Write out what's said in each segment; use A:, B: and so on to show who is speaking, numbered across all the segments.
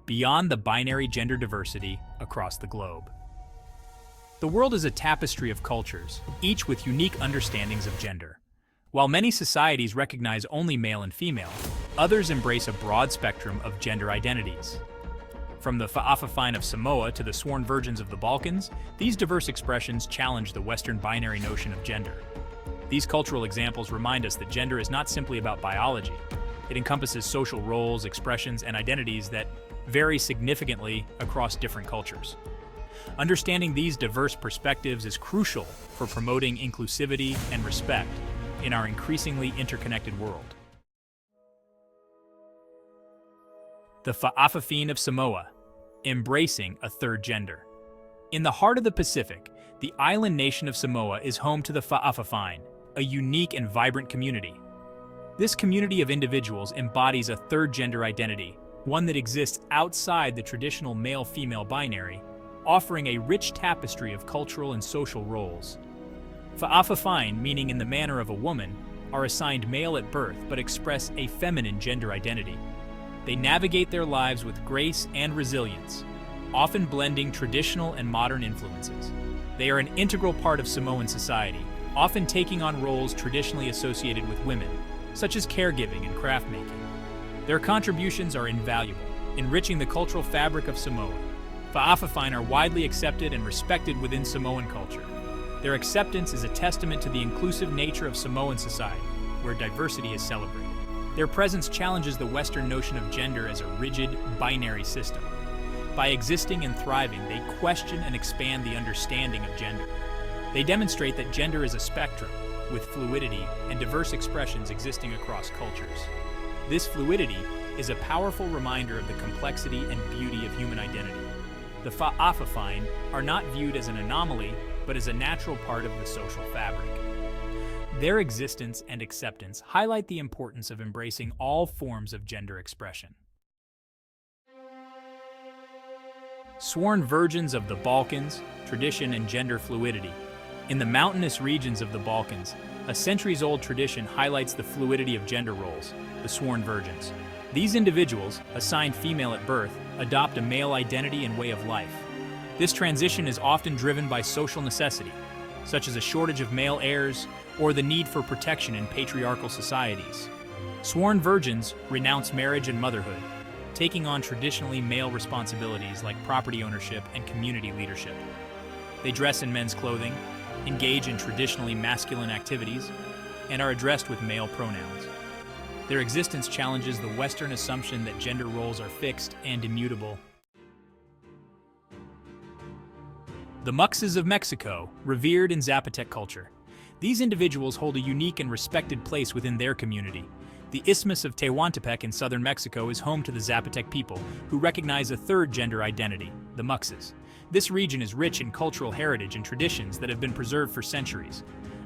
A: beyond the binary gender diversity across the globe. The world is a tapestry of cultures, each with unique understandings of gender. While many societies recognize only male and female, others embrace a broad spectrum of gender identities. From the Fa'afafine of Samoa to the sworn virgins of the Balkans, these diverse expressions challenge the Western binary notion of gender. These cultural examples remind us that gender is not simply about biology. It encompasses social roles, expressions, and identities that vary significantly across different cultures. Understanding these diverse perspectives is crucial for promoting inclusivity and respect in our increasingly interconnected world. The Fa'afafine of Samoa, embracing a third gender. In the heart of the Pacific, the island nation of Samoa is home to the Fa'afafine, a unique and vibrant community. This community of individuals embodies a third gender identity, one that exists outside the traditional male-female binary, offering a rich tapestry of cultural and social roles. Fa'afafine, meaning in the manner of a woman, are assigned male at birth but express a feminine gender identity. They navigate their lives with grace and resilience, often blending traditional and modern influences. They are an integral part of Samoan society, often taking on roles traditionally associated with women, such as caregiving and craft making. Their contributions are invaluable, enriching the cultural fabric of Samoa. Fa'afafine are widely accepted and respected within Samoan culture. Their acceptance is a testament to the inclusive nature of Samoan society, where diversity is celebrated. Their presence challenges the Western notion of gender as a rigid, binary system. By existing and thriving, they question and expand the understanding of gender. They demonstrate that gender is a spectrum, with fluidity and diverse expressions existing across cultures. This fluidity is a powerful reminder of the complexity and beauty of human identity. The Fa'afafine are not viewed as an anomaly, but as a natural part of the social fabric. Their existence and acceptance highlight the importance of embracing all forms of gender expression. Sworn virgins of the Balkans, tradition and gender fluidity. In the mountainous regions of the Balkans, a centuries-old tradition highlights the fluidity of gender roles, the sworn virgins. These individuals, assigned female at birth, adopt a male identity and way of life. This transition is often driven by social necessity, such as a shortage of male heirs or the need for protection in patriarchal societies. Sworn virgins renounce marriage and motherhood, taking on traditionally male responsibilities like property ownership and community leadership. They dress in men's clothing, engage in traditionally masculine activities, and are addressed with male pronouns. Their existence challenges the Western assumption that gender roles are fixed and immutable. The Muxes of Mexico, revered in Zapotec culture. These individuals hold a unique and respected place within their community. The Isthmus of Tehuantepec in southern Mexico is home to the Zapotec people, who recognize a third gender identity, the Muxes. This region is rich in cultural heritage and traditions that have been preserved for centuries.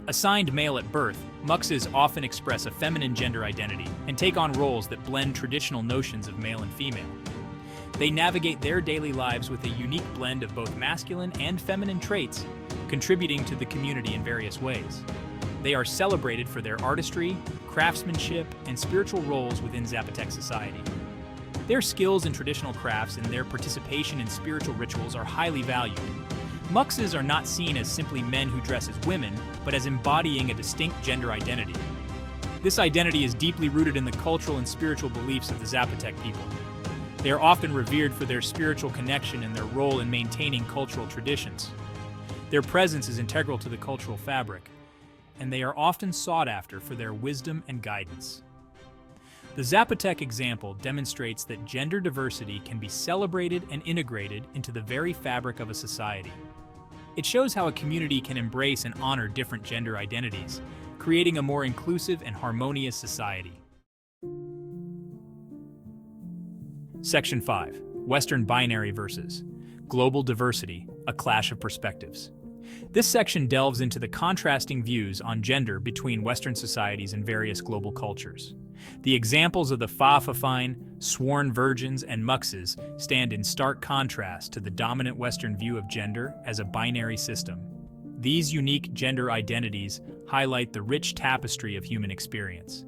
A: Assigned male at birth, Muxes often express a feminine gender identity and take on roles that blend traditional notions of male and female. They navigate their daily lives with a unique blend of both masculine and feminine traits, contributing to the community in various ways. They are celebrated for their artistry, craftsmanship, and spiritual roles within Zapotec society. Their skills in traditional crafts and their participation in spiritual rituals are highly valued. Muxes are not seen as simply men who dress as women, but as embodying a distinct gender identity. This identity is deeply rooted in the cultural and spiritual beliefs of the Zapotec people. They are often revered for their spiritual connection and their role in maintaining cultural traditions. Their presence is integral to the cultural fabric, and they are often sought after for their wisdom and guidance. The Zapotec example demonstrates that gender diversity can be celebrated and integrated into the very fabric of a society. It shows how a community can embrace and honor different gender identities, creating a more inclusive and harmonious society. Section 5. Western Binary versus Global Diversity, a Clash of Perspectives. This section delves into the contrasting views on gender between Western societies and various global cultures. The examples of the Fa'afafine, sworn virgins, and Muxes stand in stark contrast to the dominant Western view of gender as a binary system. These unique gender identities highlight the rich tapestry of human experience.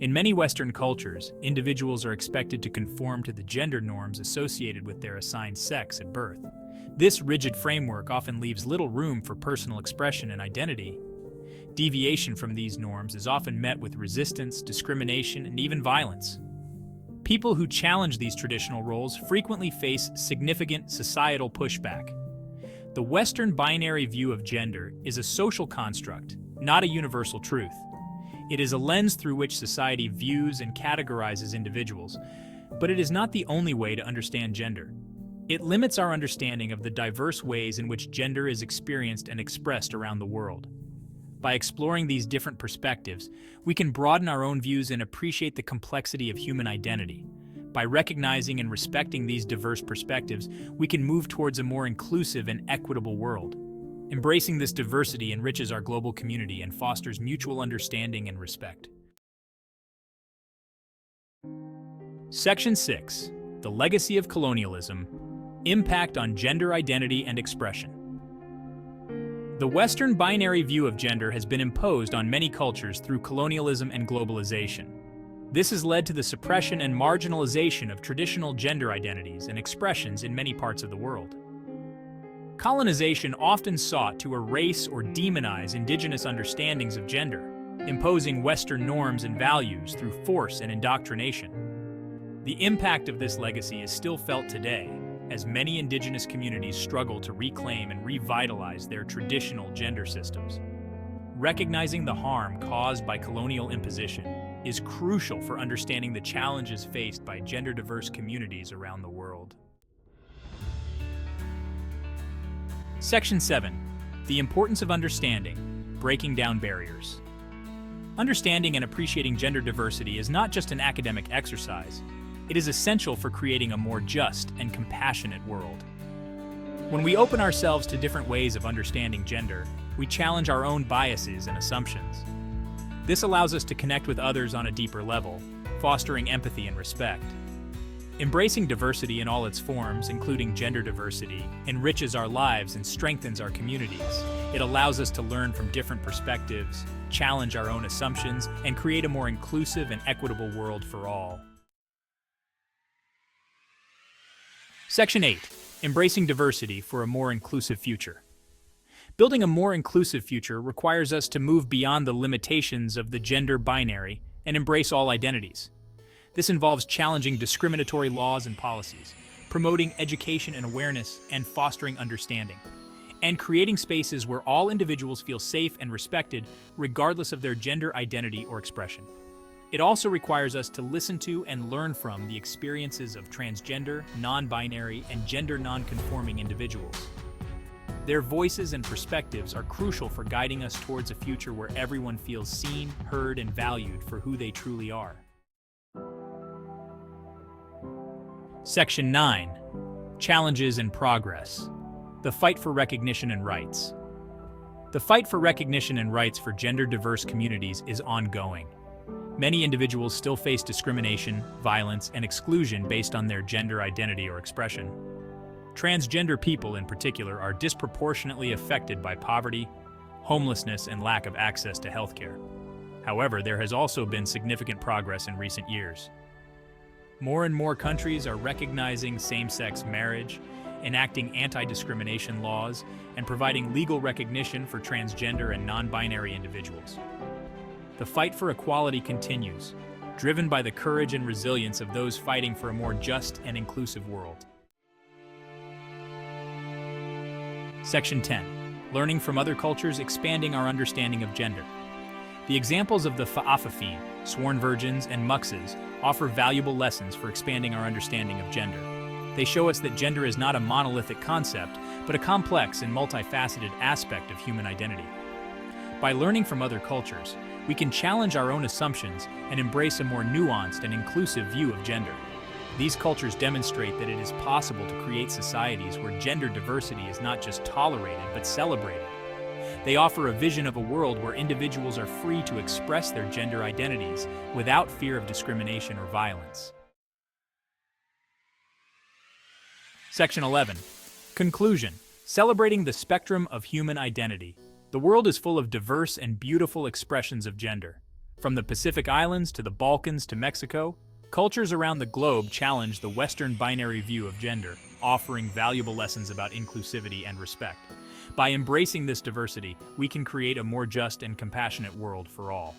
A: In many Western cultures, individuals are expected to conform to the gender norms associated with their assigned sex at birth. This rigid framework often leaves little room for personal expression and identity. Deviation from these norms is often met with resistance, discrimination, and even violence. People who challenge these traditional roles frequently face significant societal pushback. The Western binary view of gender is a social construct, not a universal truth. It is a lens through which society views and categorizes individuals, but it is not the only way to understand gender. It limits our understanding of the diverse ways in which gender is experienced and expressed around the world. By exploring these different perspectives, we can broaden our own views and appreciate the complexity of human identity. By recognizing and respecting these diverse perspectives, we can move towards a more inclusive and equitable world. Embracing this diversity enriches our global community and fosters mutual understanding and respect. Section 6. The Legacy of Colonialism: Impact on Gender Identity and Expression. The Western binary view of gender has been imposed on many cultures through colonialism and globalization. This has led to the suppression and marginalization of traditional gender identities and expressions in many parts of the world. Colonization often sought to erase or demonize indigenous understandings of gender, imposing Western norms and values through force and indoctrination. The impact of this legacy is still felt today, as many indigenous communities struggle to reclaim and revitalize their traditional gender systems. Recognizing the harm caused by colonial imposition is crucial for understanding the challenges faced by gender-diverse communities around the world. Section 7. The Importance of Understanding: Breaking Down Barriers. Understanding and appreciating gender diversity is not just an academic exercise. It is essential for creating a more just and compassionate world. When we open ourselves to different ways of understanding gender, we challenge our own biases and assumptions. This allows us to connect with others on a deeper level, fostering empathy and respect. Embracing diversity in all its forms, including gender diversity, enriches our lives and strengthens our communities. It allows us to learn from different perspectives, challenge our own assumptions, and create a more inclusive and equitable world for all. Section 8. Embracing Diversity for a More Inclusive Future. Building a more inclusive future requires us to move beyond the limitations of the gender binary and embrace all identities. This involves challenging discriminatory laws and policies, promoting education and awareness, and fostering understanding, and creating spaces where all individuals feel safe and respected regardless of their gender identity or expression. It also requires us to listen to and learn from the experiences of transgender, non-binary, and gender non-conforming individuals. Their voices and perspectives are crucial for guiding us towards a future where everyone feels seen, heard, and valued for who they truly are. Section 9. Challenges and Progress: The Fight for Recognition and Rights. The fight for recognition and rights for gender-diverse communities is ongoing. Many individuals still face discrimination, violence, and exclusion based on their gender identity or expression. Transgender people, in particular, are disproportionately affected by poverty, homelessness, and lack of access to healthcare. However, there has also been significant progress in recent years. More and more countries are recognizing same-sex marriage, enacting anti-discrimination laws, and providing legal recognition for transgender and non-binary individuals. The fight for equality continues, driven by the courage and resilience of those fighting for a more just and inclusive world. Section 10. Learning from other cultures, expanding our understanding of gender. The examples of the Fa'afafine, sworn virgins, and Muxes offer valuable lessons for expanding our understanding of gender. They show us that gender is not a monolithic concept, but a complex and multifaceted aspect of human identity. By learning from other cultures, we can challenge our own assumptions and embrace a more nuanced and inclusive view of gender. These cultures demonstrate that it is possible to create societies where gender diversity is not just tolerated but celebrated. They offer a vision of a world where individuals are free to express their gender identities without fear of discrimination or violence. Section 11. Conclusion: Celebrating the spectrum of human identity. The world is full of diverse and beautiful expressions of gender. From the Pacific Islands to the Balkans to Mexico, cultures around the globe challenge the Western binary view of gender, offering valuable lessons about inclusivity and respect. By embracing this diversity, we can create a more just and compassionate world for all.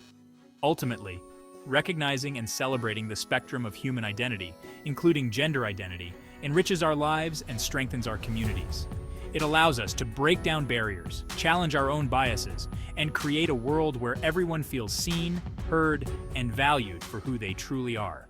A: Ultimately, recognizing and celebrating the spectrum of human identity, including gender identity, enriches our lives and strengthens our communities. It allows us to break down barriers, challenge our own biases, and create a world where everyone feels seen, heard, and valued for who they truly are.